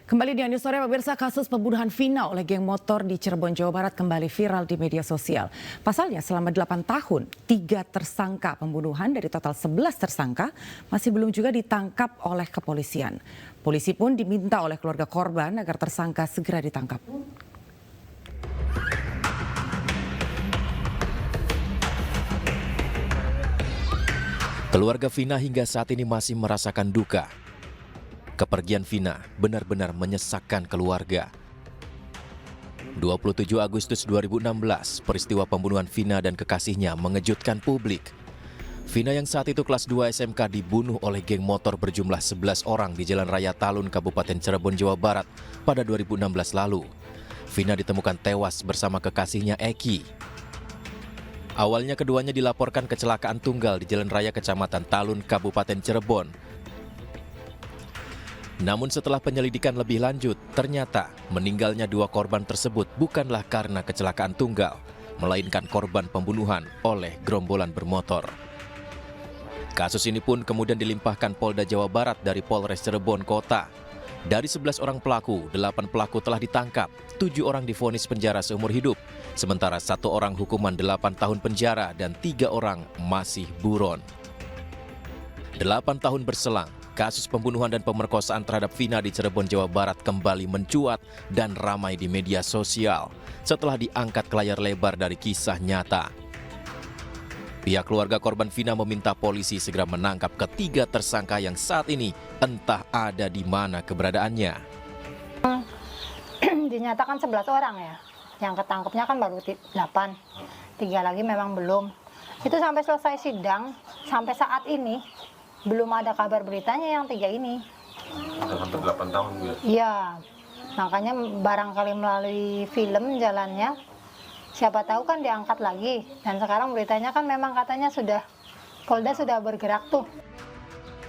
Kembali di News Sore, pemirsa, kasus pembunuhan Vina oleh geng motor di Cirebon, Jawa Barat kembali viral di media sosial. Pasalnya selama 8 tahun, 3 tersangka pembunuhan dari total 11 tersangka masih belum juga ditangkap oleh kepolisian. Polisi pun diminta oleh keluarga korban agar tersangka segera ditangkap. Keluarga Vina hingga saat ini masih merasakan duka. Kepergian Vina benar-benar menyesakkan keluarga. 27 Agustus 2016, peristiwa pembunuhan Vina dan kekasihnya mengejutkan publik. Vina yang saat itu kelas 2 SMK dibunuh oleh geng motor berjumlah 11 orang di Jalan Raya Talun, Kabupaten Cirebon, Jawa Barat pada 2016 lalu. Vina ditemukan tewas bersama kekasihnya Eki. Awalnya keduanya dilaporkan kecelakaan tunggal di Jalan Raya Kecamatan Talun, Kabupaten Cirebon. Namun setelah penyelidikan lebih lanjut, ternyata meninggalnya 2 korban tersebut bukanlah karena kecelakaan tunggal, melainkan korban pembunuhan oleh gerombolan bermotor. Kasus ini pun kemudian dilimpahkan Polda Jawa Barat dari Polres Cirebon Kota. Dari 11 orang pelaku, 8 pelaku telah ditangkap, 7 orang divonis penjara seumur hidup, sementara 1 orang hukuman 8 tahun penjara dan 3 orang masih buron. 8 tahun berselang, kasus pembunuhan dan pemerkosaan terhadap Vina di Cirebon, Jawa Barat kembali mencuat dan ramai di media sosial setelah diangkat ke layar lebar dari kisah nyata. Pihak keluarga korban Vina meminta polisi segera menangkap ketiga tersangka yang saat ini entah ada di mana keberadaannya. Dinyatakan 11 orang ya, yang ketangkepnya kan baru 8, 3 lagi memang belum. Itu sampai selesai sidang, sampai saat ini belum ada kabar beritanya yang 3 ini. Hampir 8 tahun gitu? Iya, makanya barangkali melalui film jalannya, siapa tahu kan diangkat lagi. Dan sekarang beritanya kan memang katanya Polda sudah bergerak tuh.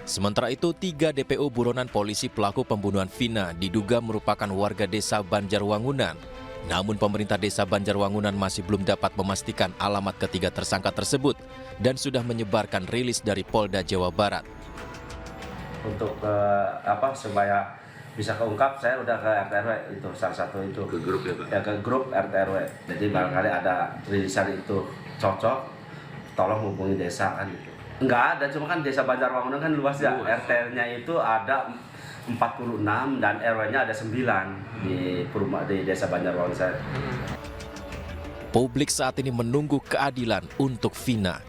Sementara itu, 3 DPO buronan polisi pelaku pembunuhan Vina diduga merupakan warga desa Banjarwangunan. Namun pemerintah desa Banjarwangunan masih belum dapat memastikan alamat ketiga tersangka tersebut dan sudah menyebarkan rilis dari Polda Jawa Barat. Untuk supaya bisa keungkap, saya udah ke RT RW itu salah satu itu ke grup ya Pak? Ya, ke grup RT RW. Jadi barangkali ada rilisan itu cocok, tolong hubungi desa kan gitu. Enggak ada, cuma kan desa Banjarwangunan kan luas ya. RT-nya itu ada 46 dan RW-nya ada 9 di desa Banjarwangunan saya. Publik saat ini menunggu keadilan untuk Vina.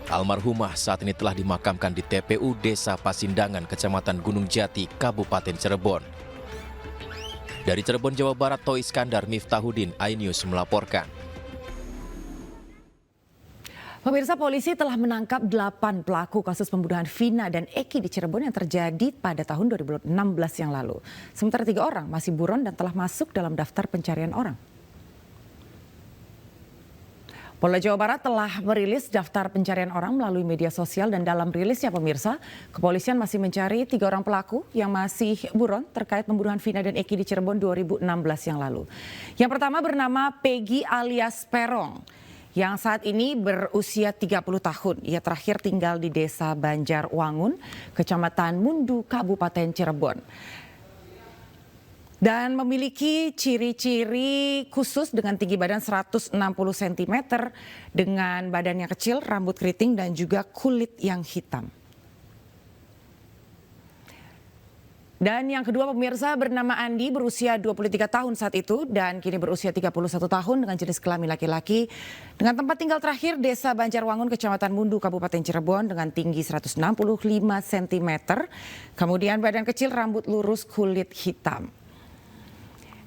Almarhumah saat ini telah dimakamkan di TPU Desa Pasindangan, Kecamatan Gunung Jati, Kabupaten Cirebon. Dari Cirebon, Jawa Barat, Toi Iskandar, Miftahudin, iNews melaporkan. Pemirsa, polisi telah menangkap 8 pelaku kasus pembunuhan Vina dan Eki di Cirebon yang terjadi pada tahun 2016 yang lalu. Sementara 3 orang masih buron dan telah masuk dalam daftar pencarian orang. Polda Jawa Barat telah merilis daftar pencarian orang melalui media sosial dan dalam rilisnya, pemirsa, kepolisian masih mencari 3 orang pelaku yang masih buron terkait pembunuhan Vina dan Eki di Cirebon 2016 yang lalu. Yang pertama bernama Peggy alias Perong, yang saat ini berusia 30 tahun. Ia terakhir tinggal di desa Banjarwangun, Kecamatan Mundu, Kabupaten Cirebon. Dan memiliki ciri-ciri khusus dengan tinggi badan 160 cm, dengan badan yang kecil, rambut keriting, dan juga kulit yang hitam. Dan yang kedua, pemirsa, bernama Andi, berusia 23 tahun saat itu dan kini berusia 31 tahun dengan jenis kelamin laki-laki. Dengan tempat tinggal terakhir Desa Banjarwangun, Kecamatan Mundu, Kabupaten Cirebon dengan tinggi 165 cm. Kemudian badan kecil, rambut lurus, kulit hitam.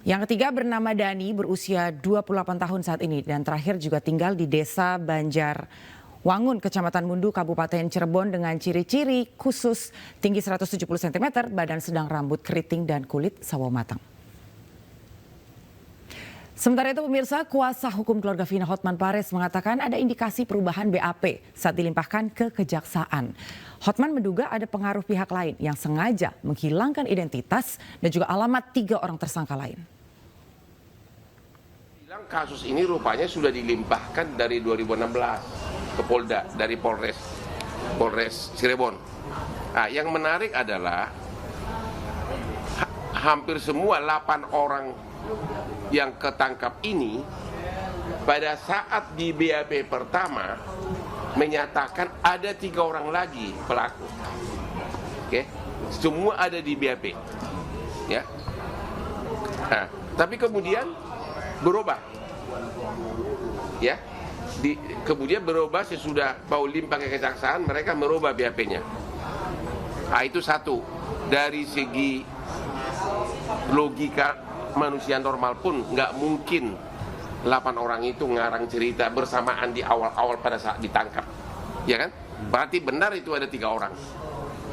Yang ketiga bernama Dani, berusia 28 tahun saat ini dan terakhir juga tinggal di Desa Banjarwangun, Kecamatan Mundu, Kabupaten Cirebon dengan ciri-ciri khusus tinggi 170 cm, badan sedang, rambut keriting dan kulit sawo matang. Sementara itu, pemirsa, kuasa hukum keluarga Vina, Hotman Pares, mengatakan ada indikasi perubahan BAP saat dilimpahkan ke kejaksaan. Hotman menduga ada pengaruh pihak lain yang sengaja menghilangkan identitas dan juga alamat 3 orang tersangka lain. Kasus ini rupanya sudah dilimpahkan dari 2016 ke Polda, dari Polres Cirebon. Nah, yang menarik adalah hampir semua 8 orang yang ketangkap ini pada saat di BAP pertama menyatakan ada 3 orang lagi pelaku. Oke, semua ada di BAP, ya. Nah, tapi kemudian berubah, ya. Kemudian berubah sesudah Pak limpah ke kejaksaan, mereka merubah BAP-nya. Nah, itu satu. Dari segi logika manusia normal pun nggak mungkin 8 orang itu ngarang cerita bersamaan di awal-awal pada saat ditangkap, ya kan? Berarti benar itu ada 3 orang,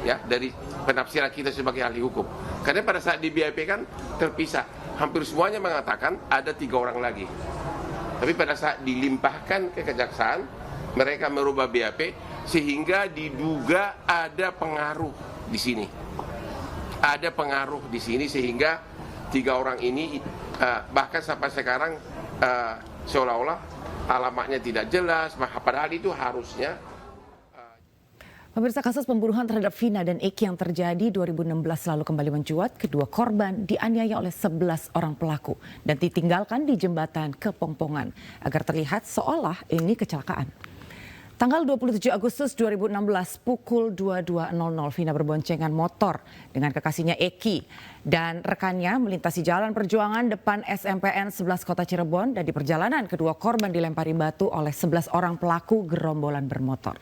ya, dari penafsiran kita sebagai ahli hukum. Karena pada saat di BAP kan terpisah, hampir semuanya mengatakan ada 3 orang lagi. Tapi pada saat dilimpahkan ke kejaksaan, mereka merubah BAP sehingga diduga ada pengaruh di sini. Ada pengaruh di sini sehingga 3 orang ini bahkan sampai sekarang seolah-olah alamatnya tidak jelas, padahal itu harusnya. Pemirsa, kasus pembunuhan terhadap Vina dan Eki yang terjadi 2016 lalu kembali mencuat. Kedua korban dianiaya oleh 11 orang pelaku dan ditinggalkan di jembatan Kepongpongan agar terlihat seolah ini kecelakaan. Tanggal 27 Agustus 2016 pukul 22.00 Vina berboncengan motor dengan kekasihnya Eki dan rekannya melintasi Jalan Perjuangan depan SMPN 11 Kota Cirebon, dan di perjalanan kedua korban dilempari batu oleh 11 orang pelaku gerombolan bermotor.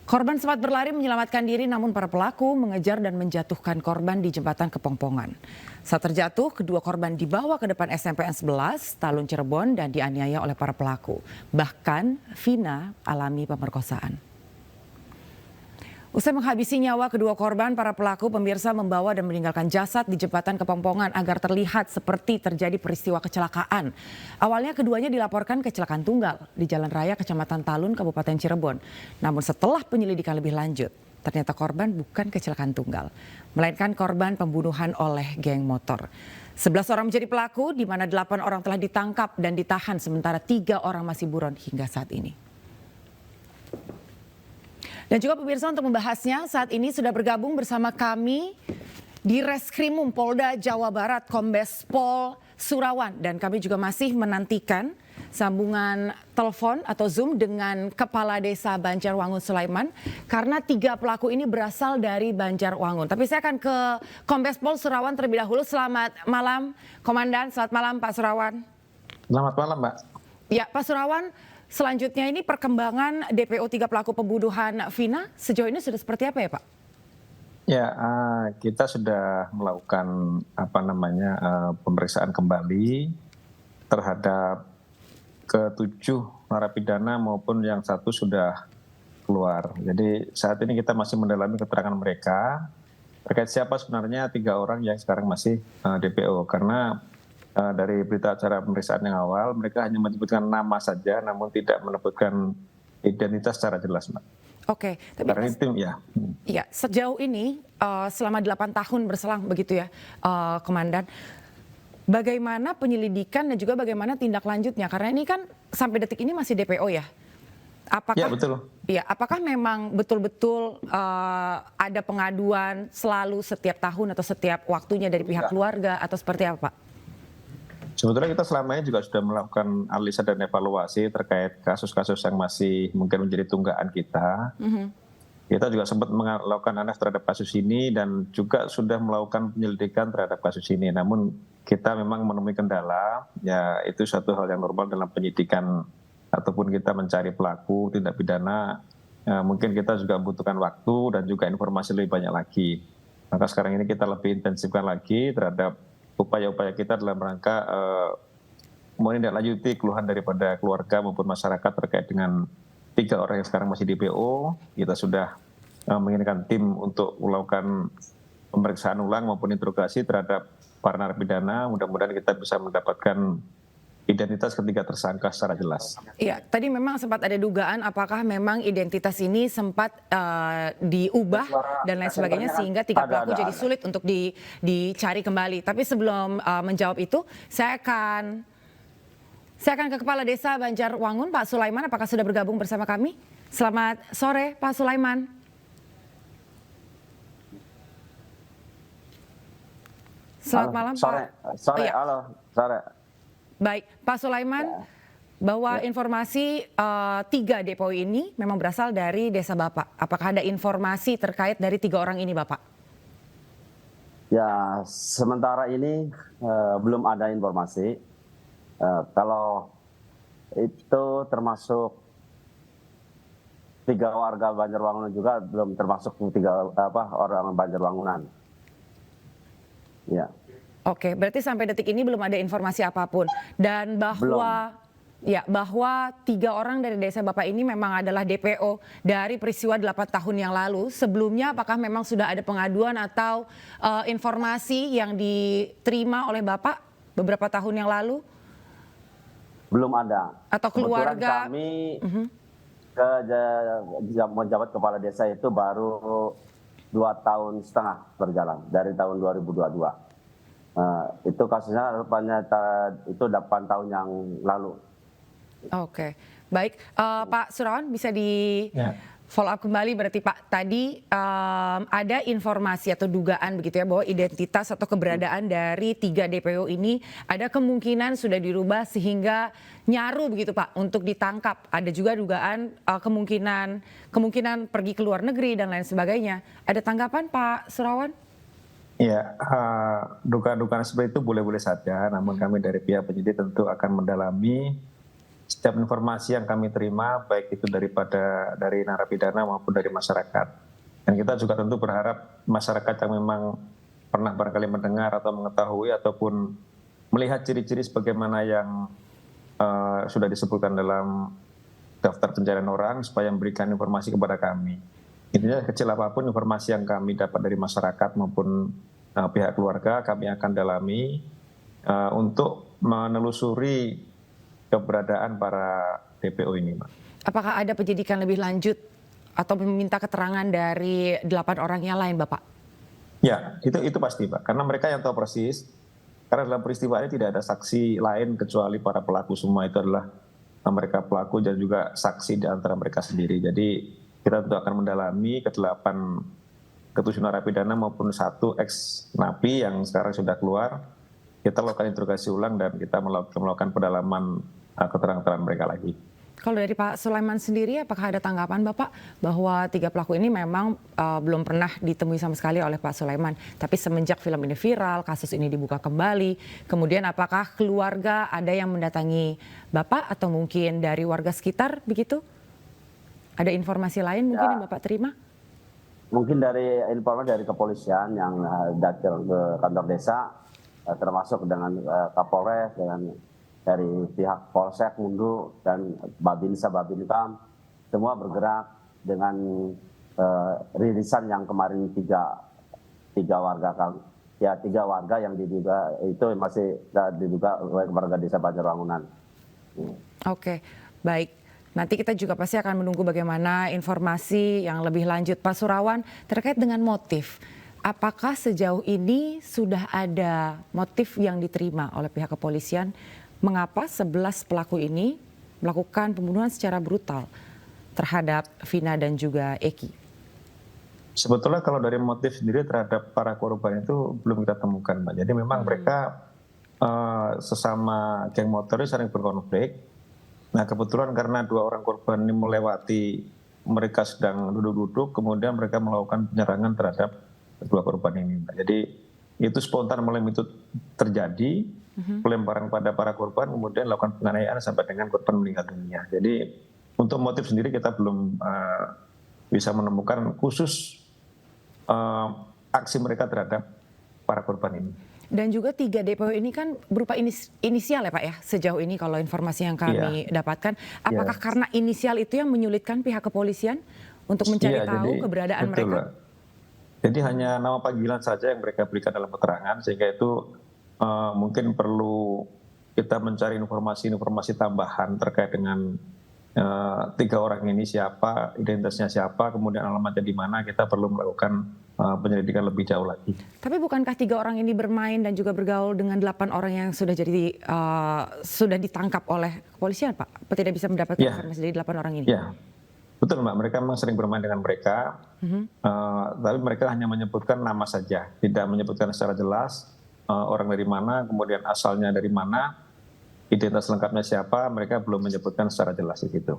Korban sempat berlari menyelamatkan diri, namun para pelaku mengejar dan menjatuhkan korban di jembatan Kepongpongan. Saat terjatuh, kedua korban dibawa ke depan SMPN 11 Talun Cirebon dan dianiaya oleh para pelaku. Bahkan Vina alami pemerkosaan. Usai menghabisi nyawa kedua korban, para pelaku pemirsa membawa dan meninggalkan jasad di jembatan Kepongpongan agar terlihat seperti terjadi peristiwa kecelakaan. Awalnya keduanya dilaporkan kecelakaan tunggal di Jalan Raya Kecamatan Talun, Kabupaten Cirebon. Namun setelah penyelidikan lebih lanjut, ternyata korban bukan kecelakaan tunggal, melainkan korban pembunuhan oleh geng motor. 11 orang menjadi pelaku, di mana 8 orang telah ditangkap dan ditahan, sementara 3 orang masih buron hingga saat ini. Dan juga pemirsa, untuk membahasnya saat ini sudah bergabung bersama kami di Reskrimum Polda Jawa Barat Kombes Pol Surawan, dan kami juga masih menantikan sambungan telepon atau Zoom dengan Kepala Desa Banjarwangun Sulaiman karena 3 pelaku ini berasal dari Banjarwangun. Tapi saya akan ke Kombes Pol Surawan terlebih dahulu. Selamat malam Komandan, selamat malam Pak Surawan. Selamat malam Mbak. Ya Pak Surawan, selanjutnya ini perkembangan DPO 3 pelaku pembunuhan Vina sejauh ini sudah seperti apa ya Pak? Ya, kita sudah melakukan pemeriksaan kembali terhadap ke-7 narapidana maupun yang 1 sudah keluar. Jadi saat ini kita masih mendalami keterangan mereka terkait siapa sebenarnya 3 orang yang sekarang masih DPO, karena dari berita acara pemeriksaan yang awal, mereka hanya menyebutkan nama saja, namun tidak menyebutkan identitas secara jelas, Mbak. Oke, tapi karena tim ya. Ya, sejauh ini selama 8 tahun berselang begitu ya, Komandan. Bagaimana penyelidikan dan juga bagaimana tindak lanjutnya? Karena ini kan sampai detik ini masih DPO ya. Apakah, ya betul. Ya, apakah memang betul-betul ada pengaduan selalu setiap tahun atau setiap waktunya dari pihak keluarga atau seperti apa, Pak? Sebetulnya kita selama ini juga sudah melakukan analisa dan evaluasi terkait kasus-kasus yang masih mungkin menjadi tunggaan kita. Kita juga sempat melakukan analisa terhadap kasus ini dan juga sudah melakukan penyelidikan terhadap kasus ini. Namun kita memang menemui kendala, ya itu satu hal yang normal dalam penyidikan ataupun kita mencari pelaku tindak pidana. Mungkin kita juga membutuhkan waktu dan juga informasi lebih banyak lagi. Maka sekarang ini kita lebih intensifkan lagi terhadap upaya-upaya kita dalam rangka menindaklanjuti keluhan daripada keluarga maupun masyarakat terkait dengan 3 orang yang sekarang masih DPO. Kita sudah mengirimkan tim untuk melakukan pemeriksaan ulang maupun interogasi terhadap para narapidana. Mudah-mudahan kita bisa mendapatkan identitas ketiga tersangka secara jelas. Iya, tadi memang sempat ada dugaan apakah memang identitas ini sempat diubah dan lain sebagainya sehingga 3 pelaku jadi sulit untuk dicari kembali. Tapi sebelum menjawab itu, saya akan ke Kepala Desa Banjarwangun, Pak Sulaiman. Apakah sudah bergabung bersama kami? Selamat sore, Pak Sulaiman. Selamat Halo, malam sore, Pak. sore, Oh, iya. halo, sore. Baik, Pak Sulaiman, bahwa informasi 3 DPO ini memang berasal dari desa Bapak. Apakah ada informasi terkait dari 3 orang ini, Bapak? Ya, sementara ini belum ada informasi. Kalau itu termasuk 3 warga Banjarwangunan juga belum termasuk 3 orang Banjarwangunan. Ya. Oke, berarti sampai detik ini belum ada informasi apapun. Dan bahwa bahwa 3 orang dari desa Bapak ini memang adalah DPO dari peristiwa 8 tahun yang lalu. Sebelumnya apakah memang sudah ada pengaduan atau informasi yang diterima oleh Bapak beberapa tahun yang lalu? Belum ada. Atau keluarga? Kebetulan kami menjabat kepala desa itu baru 2,5 tahun berjalan dari tahun 2022. Itu kasusnya rupanya itu 8 tahun yang lalu. Oke, baik. Pak Surawan bisa di follow up kembali berarti Pak. Tadi ada informasi atau dugaan begitu ya bahwa identitas atau keberadaan dari 3 DPO ini ada kemungkinan sudah dirubah sehingga nyaru begitu Pak untuk ditangkap. Ada juga dugaan kemungkinan pergi ke luar negeri dan lain sebagainya. Ada tanggapan Pak Surawan? Ya, dugaan-dugaan seperti itu boleh-boleh saja, namun kami dari pihak penyidik tentu akan mendalami setiap informasi yang kami terima, baik itu dari narapidana maupun dari masyarakat. Dan kita juga tentu berharap masyarakat yang memang pernah barangkali mendengar atau mengetahui ataupun melihat ciri-ciri sebagaimana yang sudah disebutkan dalam daftar pencarian orang, supaya memberikan informasi kepada kami. Intinya kecil apapun informasi yang kami dapat dari masyarakat maupun pihak keluarga, kami akan dalami untuk menelusuri keberadaan para DPO ini, Pak. Apakah ada penyidikan lebih lanjut atau meminta keterangan dari 8 orang yang lain, Bapak? Ya, itu pasti, Pak. Karena mereka yang tahu persis, karena dalam peristiwa ini tidak ada saksi lain kecuali para pelaku. Semua itu adalah mereka pelaku dan juga saksi di antara mereka sendiri. Jadi kita tentu akan mendalami ke-7 narapidana maupun 1 ex-napi yang sekarang sudah keluar. Kita lakukan interogasi ulang dan kita melakukan pendalaman keterangan mereka lagi. Kalau dari Pak Sulaiman sendiri, apakah ada tanggapan Bapak bahwa 3 pelaku ini memang belum pernah ditemui sama sekali oleh Pak Sulaiman, tapi semenjak film ini viral, kasus ini dibuka kembali, kemudian apakah keluarga ada yang mendatangi Bapak atau mungkin dari warga sekitar begitu? Ada informasi lain mungkin yang Bapak terima? Mungkin dari informasi dari kepolisian yang datang ke kantor desa, termasuk dengan Kapolres, dengan dari pihak Polsek Mundu dan Babinsa Babinkam, semua bergerak dengan rilisan yang kemarin tiga warga yang diduga itu masih diduga warga desa Banjarwangunan. Oke, baik. Nanti kita juga pasti akan menunggu bagaimana informasi yang lebih lanjut. Pak Surawan, terkait dengan motif, apakah sejauh ini sudah ada motif yang diterima oleh pihak kepolisian? Mengapa 11 pelaku ini melakukan pembunuhan secara brutal terhadap Vina dan juga Eki? Sebetulnya kalau dari motif sendiri terhadap para korban itu belum kita temukan, Mbak. Jadi memang mereka sesama geng motor sering berkonflik. Nah kebetulan karena 2 orang korban ini melewati, mereka sedang duduk-duduk, kemudian mereka melakukan penyerangan terhadap 2 korban ini. Jadi itu spontan malam itu terjadi, pelemparan pada para korban, kemudian lakukan penganiayaan sampai dengan korban meninggal dunia. Jadi untuk motif sendiri kita belum bisa menemukan khusus aksi mereka terhadap para korban ini. Dan juga 3 DPO ini kan berupa inisial ya Pak ya, sejauh ini kalau informasi yang kami dapatkan. Apakah karena inisial itu yang menyulitkan pihak kepolisian untuk mencari tahu keberadaan betul, mereka? Mbak. Jadi hanya nama panggilan saja yang mereka berikan dalam keterangan, sehingga itu mungkin perlu kita mencari informasi tambahan terkait dengan 3 orang ini siapa, identitasnya siapa, kemudian alamatnya di mana. Kita perlu melakukan penyelidikan lebih jauh lagi. Tapi bukankah 3 orang ini bermain dan juga bergaul dengan 8 orang yang sudah sudah ditangkap oleh kepolisian, Pak? Apa tidak bisa mendapatkan informasi dari 8 orang ini? Ya, betul Mbak. Mereka memang sering bermain dengan mereka, tapi mereka hanya menyebutkan nama saja, tidak menyebutkan secara jelas orang dari mana, kemudian asalnya dari mana, identitas lengkapnya siapa, mereka belum menyebutkan secara jelas di situ.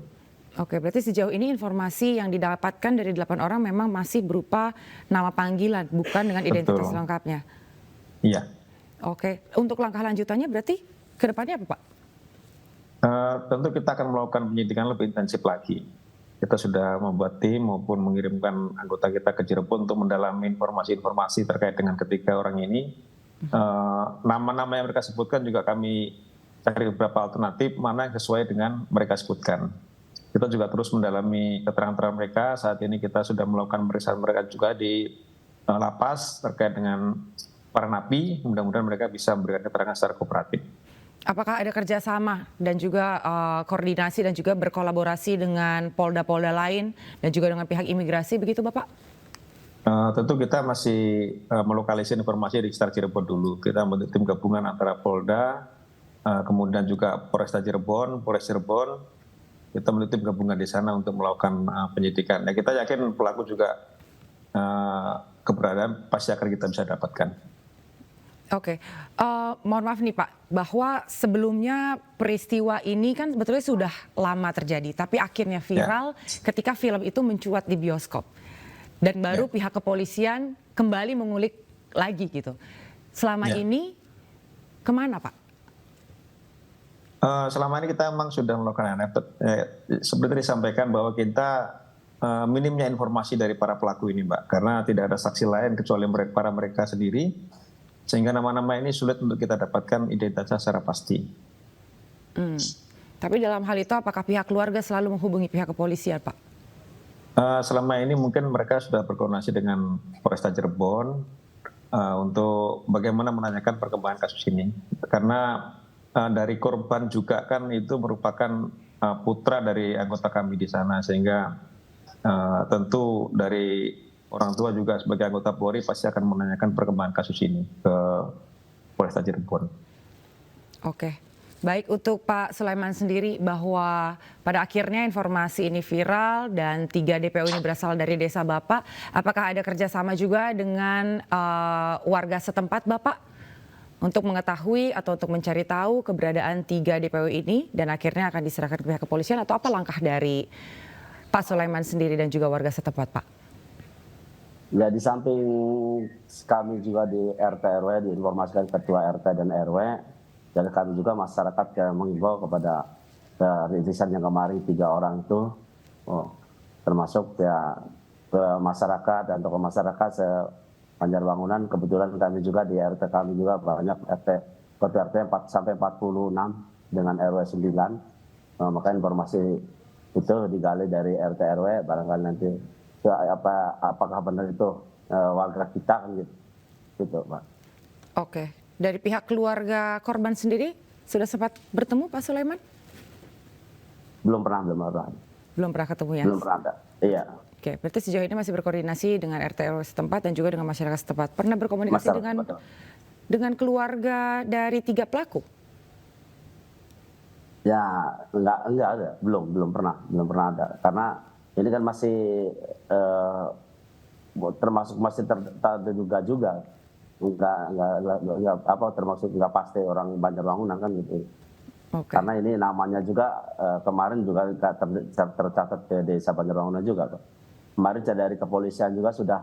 Oke, berarti sejauh ini informasi yang didapatkan dari 8 orang memang masih berupa nama panggilan, bukan dengan identitas Betul. lengkapnya. Iya. Oke, untuk langkah lanjutannya berarti ke depannya apa, Pak? Tentu kita akan melakukan penyidikan lebih intensif lagi. Kita sudah membuat tim maupun mengirimkan anggota kita ke Cirebon untuk mendalami informasi-informasi terkait dengan ketiga orang ini. Nama-nama yang mereka sebutkan juga kami cari beberapa alternatif mana yang sesuai dengan mereka sebutkan. Kita juga terus mendalami keterangan mereka. Saat ini kita sudah melakukan pemeriksaan mereka juga di lapas terkait dengan para napi. Mudah-mudahan mereka bisa memberikan keterangan secara kooperatif. Apakah ada kerjasama dan juga koordinasi dan juga berkolaborasi dengan polda-polda lain dan juga dengan pihak imigrasi begitu Bapak? Tentu kita masih melokalisir informasi di sekitar Cirebon dulu. Kita membentuk tim gabungan antara Polda, kemudian juga Polresta Cirebon, Polres Cirebon. Kita membentuk tim gabungan di sana untuk melakukan penyidikan. Nah, kita yakin pelaku juga keberadaan pasti akan kita bisa dapatkan. Oke, mohon maaf nih Pak, bahwa sebelumnya peristiwa ini kan sebetulnya sudah lama terjadi, tapi akhirnya viral ketika film itu mencuat di bioskop. Dan baru pihak kepolisian kembali mengulik lagi gitu. Selama ini kemana Pak? Selama ini kita memang sudah melakukan seperti disampaikan bahwa kita minimnya informasi dari para pelaku ini Mbak. Karena tidak ada saksi lain kecuali mereka sendiri. Sehingga nama-nama ini sulit untuk kita dapatkan identitasnya secara pasti. Tapi dalam hal itu apakah pihak keluarga selalu menghubungi pihak kepolisian Pak? Selama ini mungkin mereka sudah berkoordinasi dengan Polresta Cirebon untuk bagaimana menanyakan perkembangan kasus ini. Karena dari korban juga kan itu merupakan putra dari anggota kami di sana, sehingga tentu dari orang tua juga sebagai anggota Polri pasti akan menanyakan perkembangan kasus ini ke Polresta Cirebon. Oke. Baik, untuk Pak Sulaiman sendiri bahwa pada akhirnya informasi ini viral dan 3 DPO ini berasal dari desa Bapak, apakah ada kerjasama juga dengan warga setempat Bapak untuk mengetahui atau untuk mencari tahu keberadaan 3 DPO ini dan akhirnya akan diserahkan ke pihak kepolisian, atau apa langkah dari Pak Sulaiman sendiri dan juga warga setempat Pak? Ya, di samping kami juga di RT RW diinformasikan ketua RT dan RW, dan kami juga masyarakat yang mengimbau kepada rilisan yang kemarin 3 orang itu, termasuk ya ke masyarakat dan tokoh masyarakat Banjarwangunan. Kebetulan kami juga di RT kami juga banyak ketua RT 4 sampai 46 dengan RW 9. Maka informasi itu digali dari RT RW, barangkali nanti apakah benar itu warga kita kan gitu Pak. Oke. Dari pihak keluarga korban sendiri sudah sempat bertemu Pak Sulaiman? Belum pernah. Belum pernah ketemu ya? Belum pernah ada. Iya. Oke, berarti sejauh ini masih berkoordinasi dengan RT RW setempat dan juga dengan masyarakat setempat. Pernah berkomunikasi dengan keluarga dari 3 pelaku? Ya, enggak ada. Belum pernah ada. Karena ini kan masih termasuk masih terduga juga. Enggak termasuk enggak pasti orang Banjarwangunan kan gitu. Okay. Karena ini namanya juga kemarin juga tercatat di desa Banjarwangunan juga. Kemarin dari kepolisian juga sudah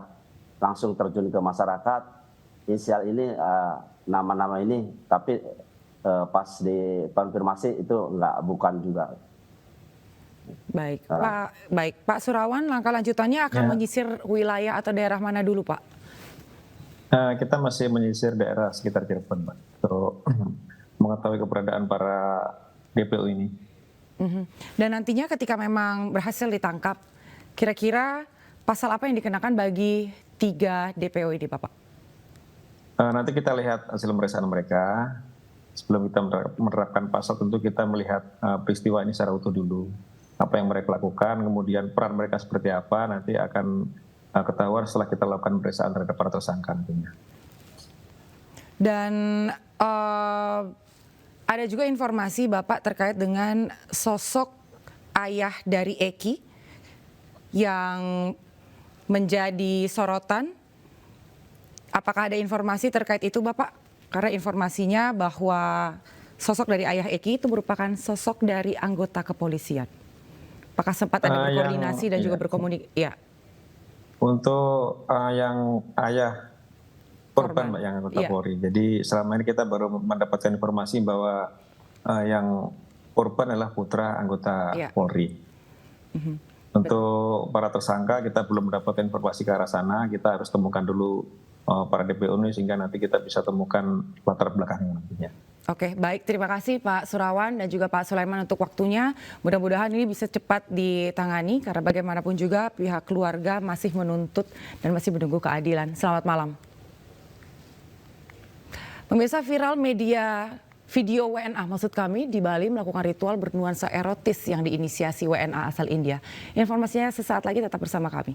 langsung terjun ke masyarakat. Inisial ini nama-nama ini, tapi pas dikonfirmasi itu bukan juga. Baik, Pak Surawan, langkah lanjutannya akan menyisir wilayah atau daerah mana dulu Pak? Kita masih menyisir daerah sekitar Cirebon, Pak, untuk mengetahui keberadaan para DPO ini. Dan nantinya ketika memang berhasil ditangkap, kira-kira pasal apa yang dikenakan bagi 3 DPO ini, Bapak? Nanti kita lihat hasil pemeriksaan mereka. Sebelum kita menerapkan pasal, tentu kita melihat peristiwa ini secara utuh dulu. Apa yang mereka lakukan, kemudian peran mereka seperti apa, nanti akan ketahuan setelah kita lakukan pemeriksaan terhadap para tersangka nantinya. Dan ada juga informasi Bapak terkait dengan sosok ayah dari Eki yang menjadi sorotan. Apakah ada informasi terkait itu Bapak? karena informasinya bahwa sosok dari ayah Eki itu merupakan sosok dari anggota kepolisian. Apakah sempat ada berkoordinasi dan juga berkomunikasi? Ya. Untuk yang ayah korban, Mbak, yang anggota Polri. Jadi selama ini kita baru mendapatkan informasi bahwa yang korban adalah putra anggota Polri. Untuk para tersangka kita belum mendapatkan informasi ke arah sana. Kita harus temukan dulu para DPO ini sehingga nanti kita bisa temukan latar belakangnya nantinya. Oke, baik. Terima kasih Pak Surawan dan juga Pak Sulaiman untuk waktunya. Mudah-mudahan ini bisa cepat ditangani karena bagaimanapun juga pihak keluarga masih menuntut dan masih menunggu keadilan. Selamat malam. Pemirsa, viral video WNA maksud kami di Bali melakukan ritual bernuansa erotis yang diinisiasi WNA asal India. Informasinya sesaat lagi, tetap bersama kami.